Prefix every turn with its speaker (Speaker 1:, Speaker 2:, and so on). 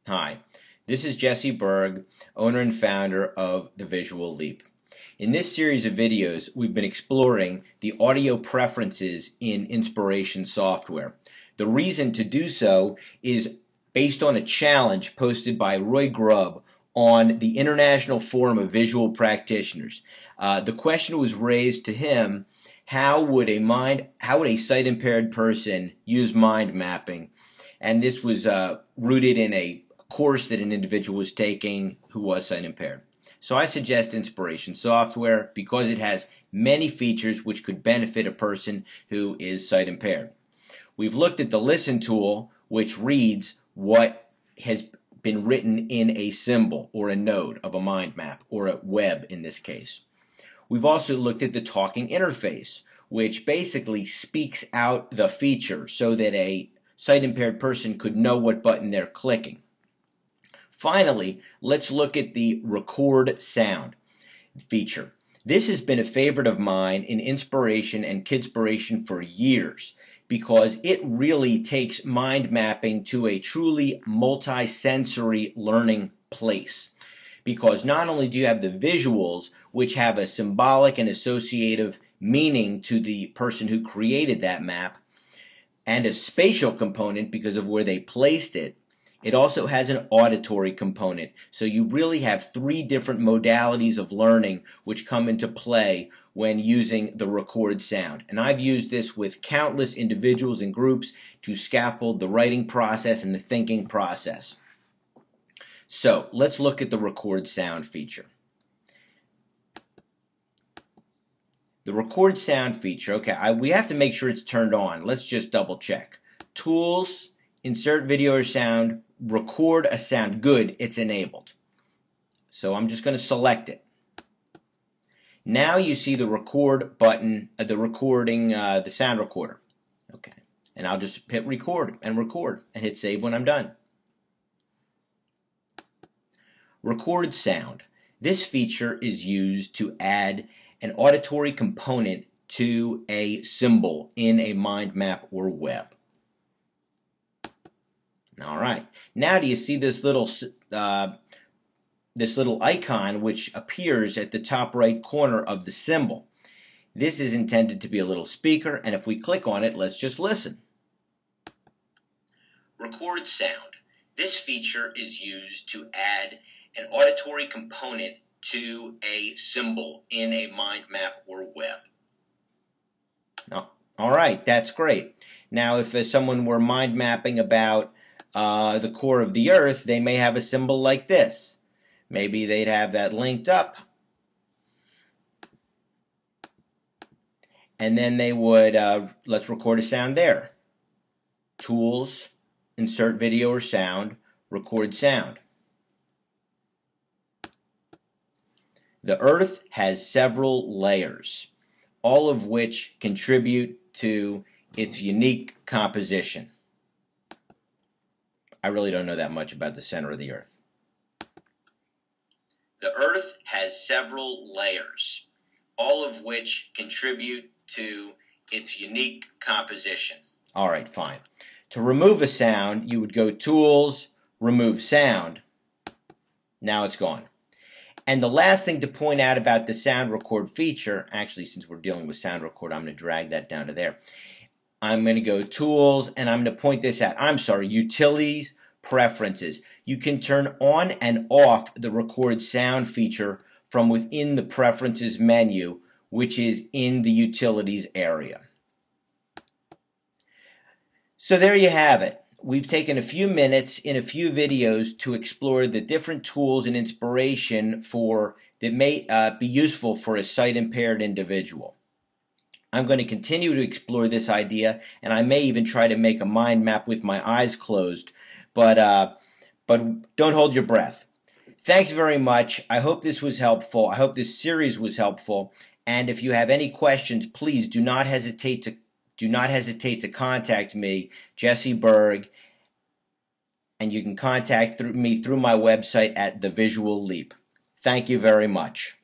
Speaker 1: Hi, this is Jesse Berg, owner and founder of The Visual Leap. In this series of videos, we've been exploring the audio preferences in inspiration software. The reason to do so is based on a challenge posted by Roy Grubb on the International Forum of Visual Practitioners. The question was raised to him, how would a sight-impaired person use mind mapping? And this was rooted in a course that an individual was taking who was sight impaired. So I suggest inspiration software because it has many features which could benefit a person who is sight impaired. We've looked at the listen tool, which reads what has been written in a symbol or a node of a mind map, or a web in this case. We've also looked at the talking interface, which basically speaks out the feature so that a sight-impaired person could know what button they're clicking. Finally, let's look at the record sound feature. This has been a favorite of mine in inspiration and kidspiration for years because it really takes mind mapping to a truly multi-sensory learning place. Because not only do you have the visuals, which have a symbolic and associative meaning to the person who created that map, and a spatial component because of where they placed it, it also has an auditory component. So you really have three different modalities of learning which come into play when using the record sound. And I've used this with countless individuals and groups to scaffold the writing process and the thinking process. So let's look at the record sound feature. The record sound feature, okay, we have to make sure it's turned on. Let's just double check. Tools, insert video or sound, record a sound. Good, it's enabled. So I'm just going to select it. Now you see the record button, the sound recorder. Okay, and I'll just hit record and hit save when I'm done. Record sound. This feature is used to add an auditory component to a symbol in a mind map or web. All right. Now do you see this little icon which appears at the top right corner of the symbol? This is intended to be a little speaker, and if we click on it, let's just listen. Record sound. This feature is used to add an auditory component to a symbol in a mind map or web. Oh, all right, that's great. Now, if someone were mind mapping about the core of the Earth, they may have a symbol like this. Maybe they'd have that linked up. And then they would, let's record a sound there. Tools, insert video or sound, record sound. The Earth has several layers, all of which contribute to its unique composition. I really don't know that much about the center of the Earth. The Earth has several layers, all of which contribute to its unique composition. All right, fine. To remove a sound, you would go Tools, Remove Sound. Now it's gone. And the last thing to point out about the sound record feature, actually since we're dealing with sound record, I'm going to drag that down to there. I'm going to go Tools, and I'm going to point this out. Utilities, Preferences. You can turn on and off the record sound feature from within the Preferences menu, which is in the Utilities area. So there you have it. We've taken a few minutes in a few videos to explore the different tools and inspiration that may be useful for a sight-impaired individual. I'm going to continue to explore this idea, and I may even try to make a mind map with my eyes closed, but don't hold your breath. Thanks very much. I hope this was helpful. I hope this series was helpful, and if you have any questions, please do not hesitate to contact me, Jesse Berg, and you can contact me through my website at The Visual Leap. Thank you very much.